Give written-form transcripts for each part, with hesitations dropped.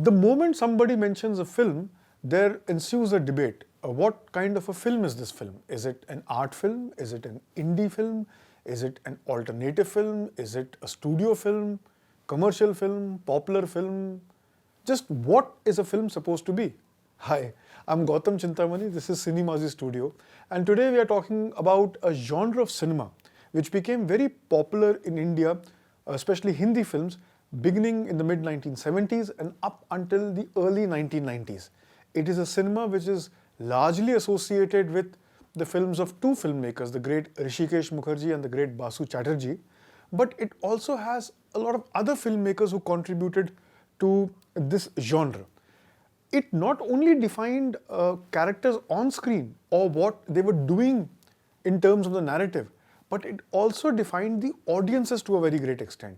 The moment somebody mentions a film, there ensues a debate. What kind of a film is this film? Is it an art film? Is it an indie film? Is it an alternative film? Is it a studio film, commercial film, popular film? Just what is a film supposed to be? Hi, I'm Gautam Chintamani, this is Cinemazi Studio, and today we are talking about a genre of cinema which became very popular in India, especially Hindi films, beginning in the mid 1970s and up until the early 1990s. It is a cinema which is largely associated with the films of two filmmakers, the great Hrishikesh Mukherjee and the great Basu Chatterjee, but it also has a lot of other filmmakers who contributed to this genre. It not only defined characters on screen or what they were doing in terms of the narrative, but it also defined the audiences to a very great extent.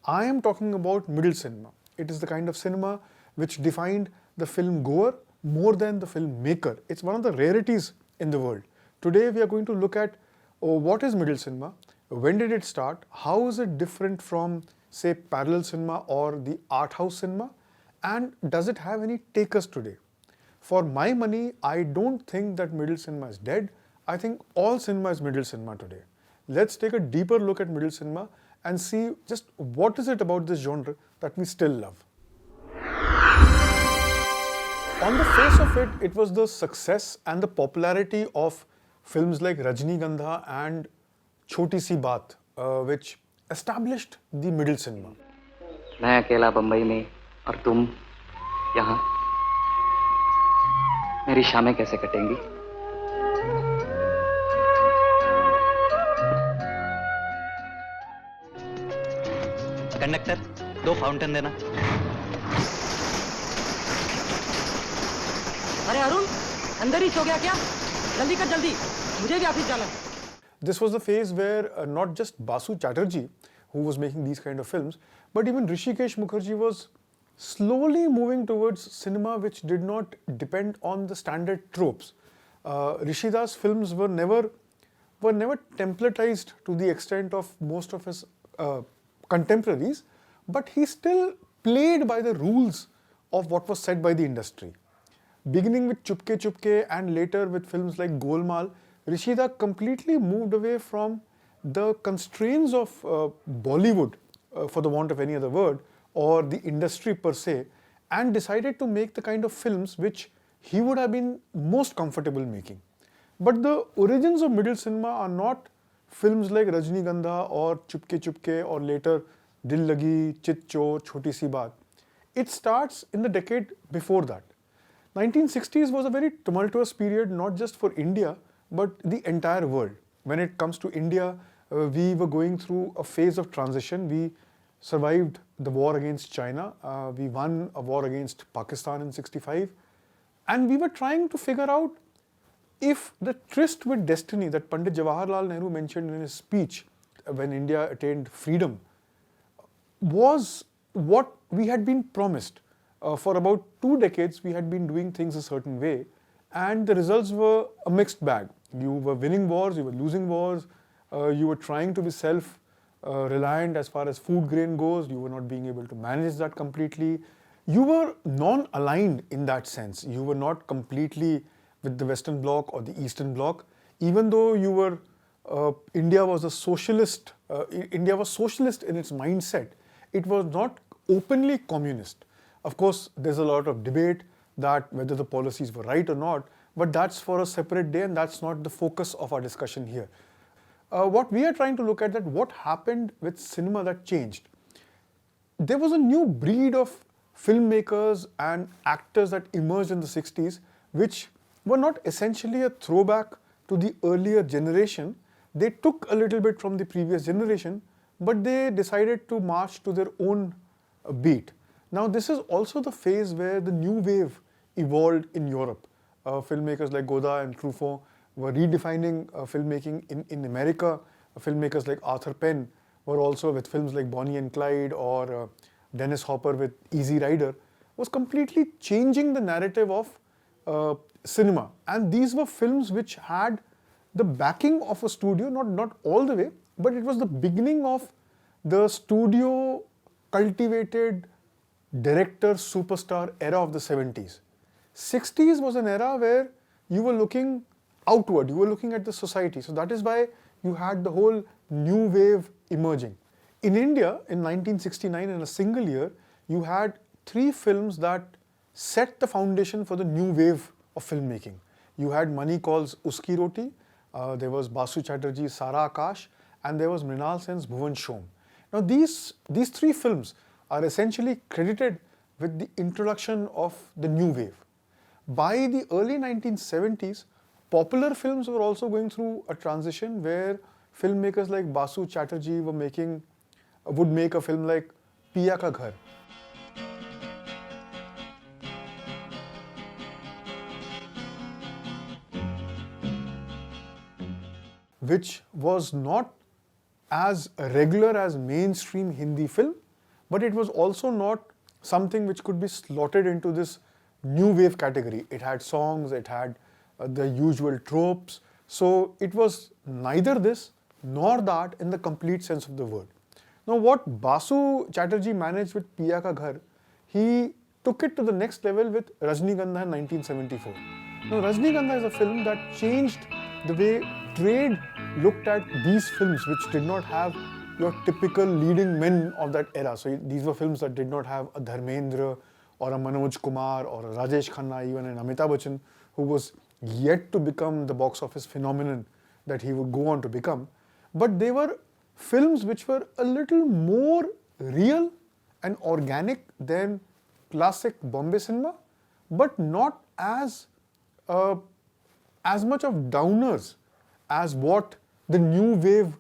I am talking about middle cinema. It is the kind of cinema which defined the film goer more than the filmmaker. It's one of the rarities in the world. Today we are going to look at what is middle cinema, when did it start, how is it different from say parallel cinema or the art house cinema, and does it have any takers today? For my money, I don't think that middle cinema is dead. I think all cinema is middle cinema today. Let's take a deeper look at middle cinema and see just what is it about this genre that we still love. On the face of it, it was the success and the popularity of films like Rajnigandha and Choti Si Baat, which established the middle cinema. मैं अकेला बंबई में और तुम यहाँ मेरी शामें कैसे कटेंगी? Conductor, 2 fountain देना। अरे अरुण, अंदर ही सो गया क्या? जल्दी कर जल्दी, मुझे भी ऑफिस जाना है। This was the phase where not just Basu Chatterjee, who was making these kind of films, but even Hrishikesh Mukherjee was slowly moving towards cinema which did not depend on the standard tropes. Rishida's films were never templatized to the extent of most of his contemporaries, but he still played by the rules of what was said by the industry. Beginning with Chupke Chupke and later with films like Golmaal, Rishida completely moved away from the constraints of Bollywood, for the want of any other word, or the industry per se, and decided to make the kind of films which he would have been most comfortable making. But the origins of middle cinema are not films like Rajnigandha or Chupke Chupke or later Dil Lagi, Chit Chor, Choti Si Baat. It starts in the decade before that. 1960s was a very tumultuous period, not just for India, but the entire world. When it comes to India, we were going through a phase of transition. We survived the war against China. We won a war against Pakistan in 65. And we were trying to figure out if the tryst with destiny that Pandit Jawaharlal Nehru mentioned in his speech when India attained freedom was what we had been promised. For about 2 decades, we had been doing things a certain way, and the results were a mixed bag. You were winning wars, you were losing wars, you were trying to be self-reliant as far as food grain goes, you were not being able to manage that completely. You were non-aligned in that sense. You were not completely with the Western Bloc or the Eastern Bloc, even though you were, India was a socialist, India was socialist in its mindset. It was not openly communist. Of course, there's a lot of debate that whether the policies were right or not, but that's for a separate day and that's not the focus of our discussion here. What we are trying to look at that what happened with cinema that changed. There was a new breed of filmmakers and actors that emerged in the 60s, which were not essentially a throwback to the earlier generation. They took a little bit from the previous generation, but they decided to march to their own beat. Now, this is also the phase where the new wave evolved in Europe. Filmmakers like Godard and Truffaut were redefining filmmaking in America. Filmmakers like Arthur Penn were also with films like Bonnie and Clyde or Dennis Hopper with Easy Rider, was completely changing the narrative of cinema. And these were films which had the backing of a studio, not all the way, but it was the beginning of the studio cultivated director superstar era of the 70s. 60s was an era where you were looking outward, you were looking at the society. So that is why you had the whole new wave emerging. In India, in 1969, in a single year, you had 3 films that set the foundation for the new wave of filmmaking. You had Money Calls Uski Roti, there was Basu Chatterjee's Sara Akash, and there was Mrinal Sen's Bhuvan Shom. Now these 3 films are essentially credited with the introduction of the new wave. By the early 1970s, popular films were also going through a transition where filmmakers like Basu Chatterjee would make a film like Piya Ka Ghar. Which was not as regular as mainstream Hindi film, but it was also not something which could be slotted into this new wave category. It had songs, it had the usual tropes. So it was neither this nor that in the complete sense of the word. Now what Basu Chatterjee managed with Piya Ka Ghar, he took it to the next level with Rajnigandha in 1974. Now Rajnigandha is a film that changed the way trade looked at these films which did not have your typical leading men of that era. So these were films that did not have a Dharmendra or a Manoj Kumar or a Rajesh Khanna, even an Amitabh Bachchan, who was yet to become the box office phenomenon that he would go on to become. But they were films which were a little more real and organic than classic Bombay cinema, but not as much of downers as what the new wave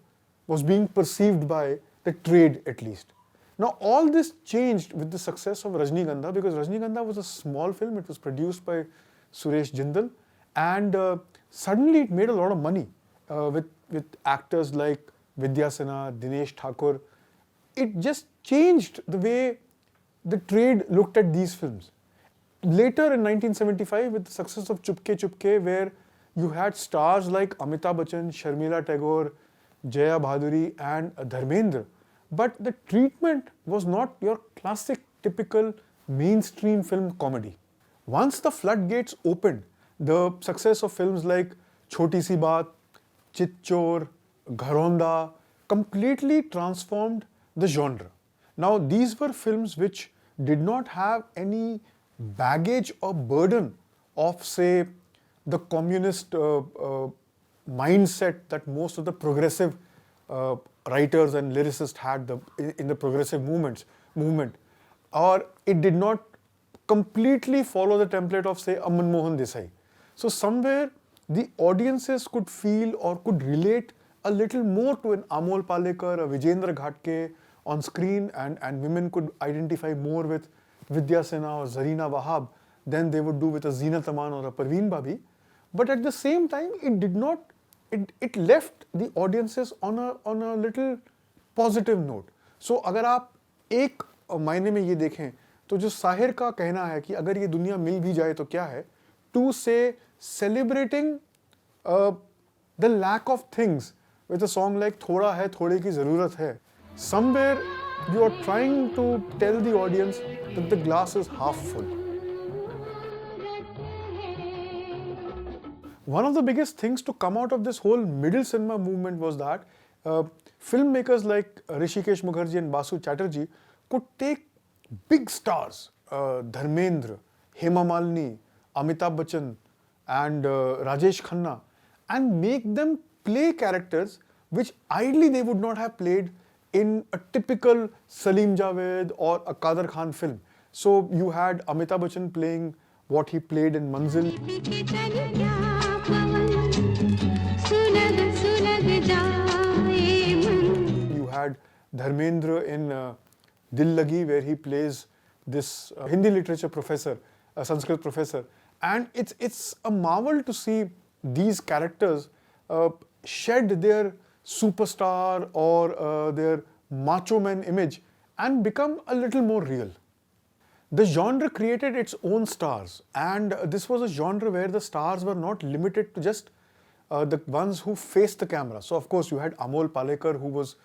was being perceived by the trade, at least. Now all this changed with the success of Rajnigandha, because Rajnigandha was a small film. It was produced by Suresh Jindal, and suddenly it made a lot of money with actors like Vidya Sinha, Dinesh Thakur. It just changed the way the trade looked at these films. Later in 1975, with the success of Chupke Chupke, where you had stars like Amitabh Bachchan, Sharmila Tagore, Jaya Bhaduri and Dharmendra, but the treatment was not your classic, typical mainstream film comedy. Once the floodgates opened, the success of films like Choti Si Baat, Chit Chor, Gharonda completely transformed the genre. Now these were films which did not have any baggage or burden of, say, the communist mindset that most of the progressive writers and lyricists had in the progressive movement, or it did not completely follow the template of, say, Aman Mohan Desai. So somewhere the audiences could feel or could relate a little more to an Amol Palekar, a Vijendra Ghatke on screen, and women could identify more with Vidya Sinha or Zarina Wahab than they would do with a Zeenat Aman or a Parveen Babi. But at the same time, it left the audiences on a little positive note. So अगर आप एक मायने में ये देखें तो जो साहिर का कहना है कि अगर ये दुनिया मिल भी जाए तो क्या है, to say celebrating the lack of things with a song like थोड़ा है थोड़े की ज़रूरत है, somewhere you are trying to tell the audience that the glass is half full. One of the biggest things to come out of this whole middle cinema movement was that filmmakers like Hrishikesh Mukherjee and Basu Chatterjee could take big stars, Dharmendra, Hema Malini, Amitabh Bachchan and Rajesh Khanna, and make them play characters which ideally they would not have played in a typical Salim Javed or a Kader Khan film. So you had Amitabh Bachchan playing what he played in Manzil. You had Dharmendra in Dil Lagi, where he plays this Hindi literature professor, a Sanskrit professor. And it's a marvel to see these characters shed their superstar or their macho man image and become a little more real. The genre created its own stars, and this was a genre where the stars were not limited to just the ones who faced the camera. So of course you had Amol Palekar, who was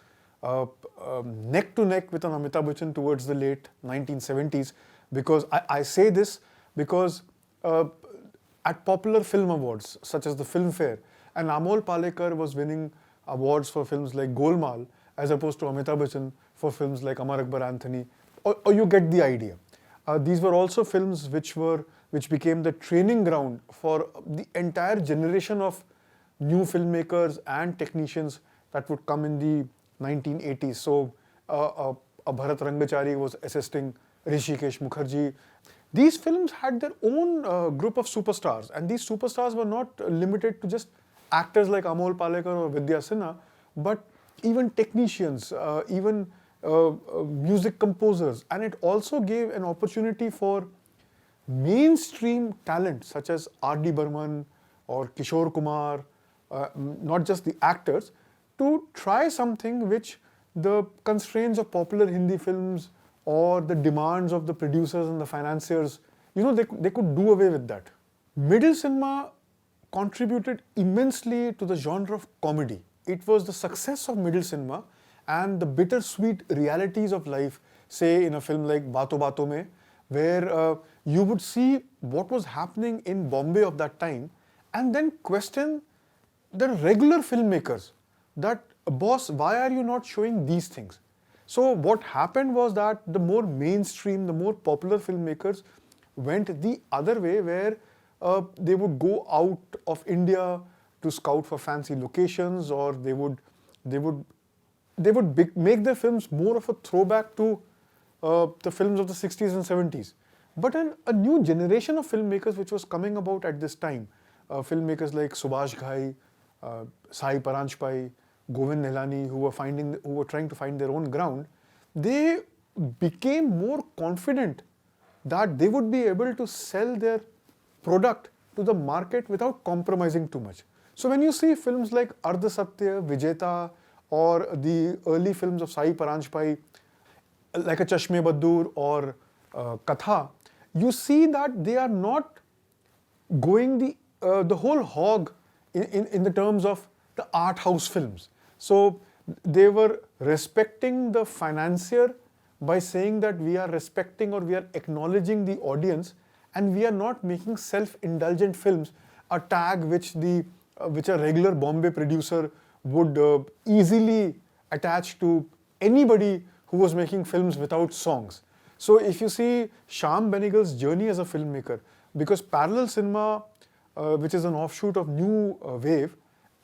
neck to neck with an Amitabh Bachchan towards the late 1970s. Because I say this because at popular film awards such as the Filmfare, and Amol Palekar was winning awards for films like Golmaal as opposed to Amitabh Bachchan for films like Amar Akbar Anthony, or you get the idea. These were also films which became the training ground for the entire generation of new filmmakers and technicians that would come in the 1980s. So a Bharat Rangachari was assisting Rishikesh Mukherjee. These films had their own group of superstars, and these superstars were not limited to just actors like Amol Palekar or Vidya Sinha, but even technicians, even music composers. And it also gave an opportunity for mainstream talent such as R.D. Burman or Kishore Kumar, not just the actors, to try something which the constraints of popular Hindi films or the demands of the producers and the financiers, they could do away with that. Middle cinema contributed immensely to the genre of comedy. It was the success of middle cinema and the bittersweet realities of life, say in a film like Baaton Baaton Mein, where you would see what was happening in Bombay of that time and then question the regular filmmakers that, boss, why are you not showing these things? So what happened was that the more mainstream, the more popular filmmakers went the other way, where they would go out of India to scout for fancy locations, or they would make their films more of a throwback to the films of the 60s and 70s. But a new generation of filmmakers which was coming about at this time, filmmakers like Subhash Ghai, Sai Paranjpai, Govind Nihalani, who were trying to find their own ground, they became more confident that they would be able to sell their product to the market without compromising too much. So when you see films like Ardha Satya, Vijeta, or the early films of Sai Paranjpai, like a Chashme Baddur or Katha, you see that they are not going the whole hog in the terms of the art house films. So they were respecting the financier by saying that we are respecting or we are acknowledging the audience, and we are not making self-indulgent films, a tag which a regular Bombay producer would easily attach to anybody who was making films without songs. So if you see Shyam Benegal's journey as a filmmaker, because parallel cinema, which is an offshoot of New Wave,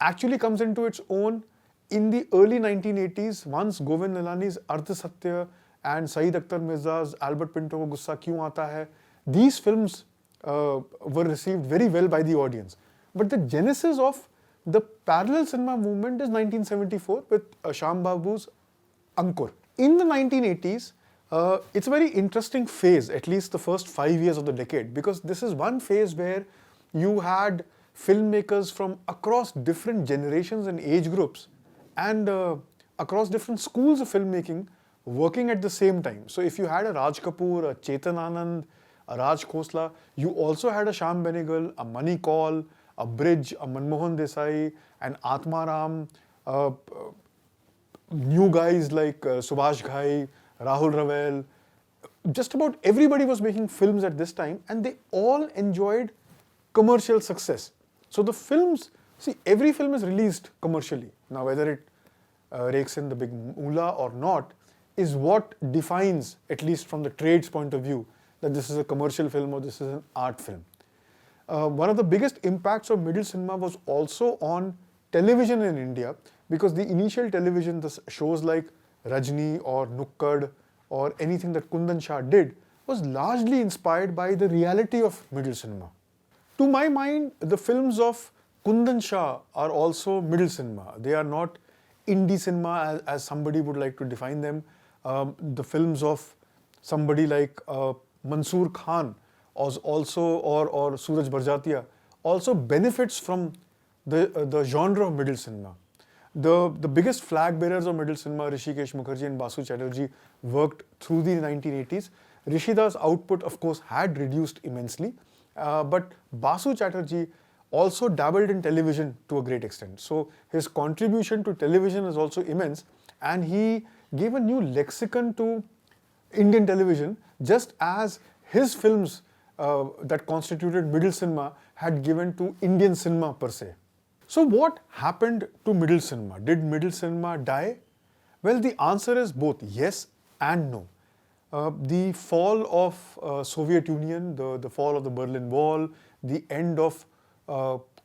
actually comes into its own in the early 1980s, once Govind Nihalani's Ardha Satya and Saeed Akhtar Mirza's Albert Pinto Ko Gussa Kyun Aata Hai, these films were received very well by the audience. But the genesis of the parallel cinema movement is 1974 with Shyam Babu's Ankur. In the 1980s, it's a very interesting phase, at least the first 5 years of the decade, because this is one phase where you had filmmakers from across different generations and age groups and across different schools of filmmaking working at the same time. So if you had a Raj Kapoor, a Chetan Anand, a Raj Khosla, you also had a Shyam Benegal, a Mani Kaul, a Bridge, a Manmohan Desai, an Atmaram, new guys like Subhash Ghai, Rahul Ravel. Just about everybody was making films at this time, and they all enjoyed commercial success. So the films, see, every film is released commercially. Now whether it rakes in the big moolah or not is what defines, at least from the trade's point of view, that this is a commercial film or this is an art film. One of the biggest impacts of middle cinema was also on television in India, because the initial television, the shows like Rajni or Nukkad or anything that Kundan Shah did, was largely inspired by the reality of middle cinema. To my mind, the films of Kundan Shah are also middle cinema. They are not indie cinema as somebody would like to define them. The films of somebody like Mansoor Khan also, or Suraj Barjatia, also benefits from the genre of middle cinema. The biggest flag bearers of middle cinema, Rishikesh Mukherjee and Basu Chatterjee, worked through the 1980s. Rishida's output, of course, had reduced immensely, but Basu Chatterjee also dabbled in television to a great extent. So his contribution to television is also immense, and he gave a new lexicon to Indian television, just as his films that constituted middle cinema had given to Indian cinema per se. So what happened to middle cinema? Did middle cinema die? Well, the answer is both yes and no. The fall of Soviet Union, the fall of the Berlin Wall, the end of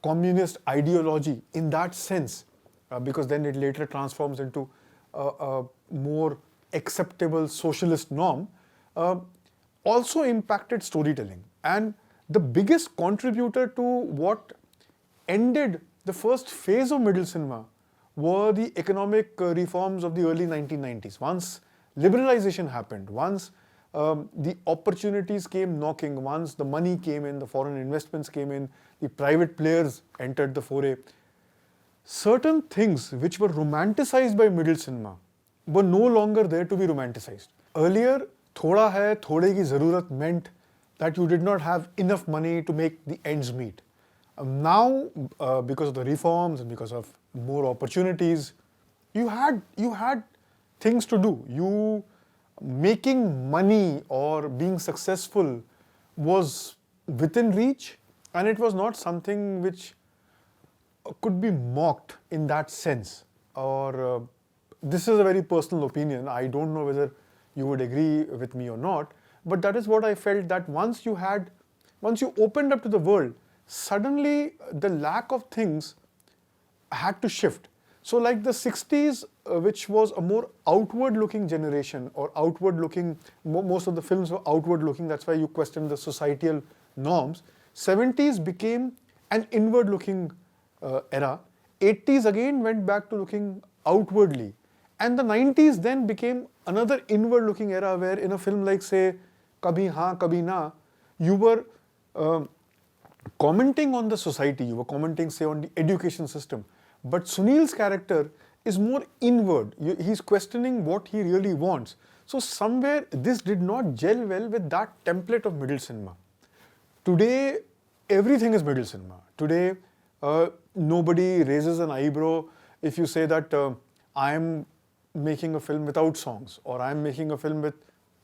communist ideology in that sense, because then it later transforms into a more acceptable socialist norm, also impacted storytelling. And the biggest contributor to what ended the first phase of middle cinema were the economic reforms of the early 1990s. Once liberalization happened, once the opportunities came knocking, once the money came in, the foreign investments came in, the private players entered the foray, certain things which were romanticized by middle cinema were no longer there to be romanticized. Earlier, thoda hai, thode ki zarurat meant that you did not have enough money to make the ends meet. Now, because of the reforms and because of more opportunities, you had things to do. Making money or being successful was within reach, and it was not something which could be mocked in that sense. Or this is a very personal opinion. I don't know whether you would agree with me or not, but that is what I felt, that once you opened up to the world, suddenly the lack of things had to shift. So like the 60s, which was a more outward-looking generation, or outward-looking, most of the films were outward-looking, that's why you question the societal norms. 70s became an inward-looking era. 80s again went back to looking outwardly. And the 90s then became another inward-looking era where in a film like, say, Kabhi Haan Kabhi Na, you were commenting on the society, you were commenting, say, on the education system. But Sunil's character is more inward. He's questioning what he really wants. So somewhere this did not gel well with that template of middle cinema. Today, everything is middle cinema. Today, nobody raises an eyebrow if you say that I'm making a film without songs, or I'm making a film with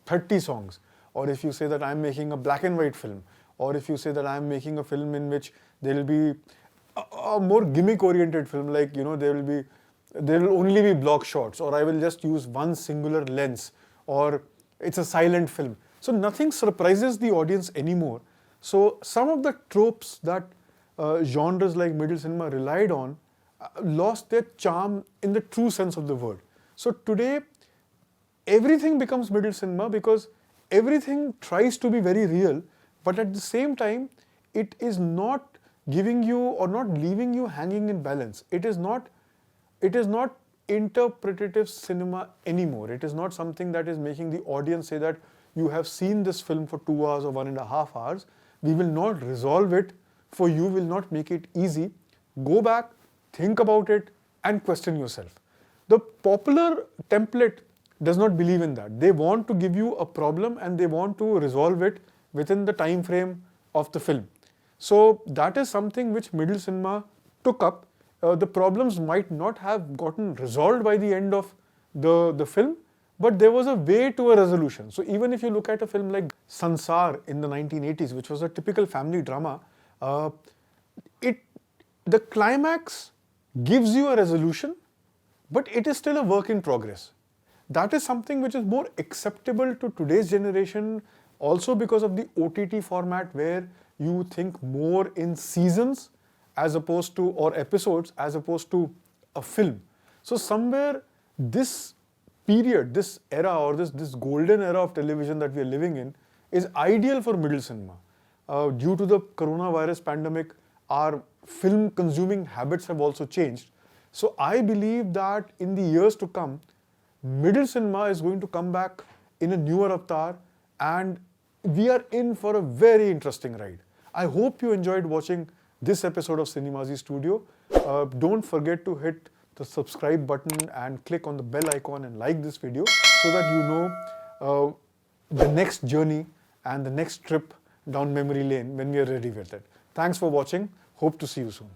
30 songs, or if you say that I'm making a black and white film, or if you say that I'm making a film in which there will be a more gimmick-oriented film, like, there will only be block shots, or I will just use one singular lens, or it's a silent film. So nothing surprises the audience anymore. So some of the tropes that genres like middle cinema relied on lost their charm in the true sense of the word. So today, everything becomes middle cinema because everything tries to be very real, but at the same time, it is not giving you or not leaving you hanging in balance. It is not interpretative cinema anymore. It is not something that is making the audience say that you have seen this film for 2 hours or 1.5 hours. We will not resolve it for you, will not make it easy. Go back, think about it, and question yourself. The popular template does not believe in that. They want to give you a problem and they want to resolve it within the time frame of the film. So that is something which middle cinema took up. The problems might not have gotten resolved by the end of the film, but there was a way to a resolution. So even if you look at a film like Sansar in the 1980s, which was a typical family drama, the climax gives you a resolution, but it is still a work in progress. That is something which is more acceptable to today's generation, also because of the OTT format, where you think more in seasons as opposed to, or episodes as opposed to a film. So somewhere this period, this era, or this golden era of television that we are living in is ideal for middle cinema. Due to the coronavirus pandemic, our film consuming habits have also changed. So I believe that in the years to come, middle cinema is going to come back in a newer avatar, and we are in for a very interesting ride. I hope you enjoyed watching this episode of Cinemazy Studio. Don't forget to hit the subscribe button and click on the bell icon and like this video so that you know the next journey and the next trip down memory lane when we are ready with it. Thanks for watching. Hope to see you soon.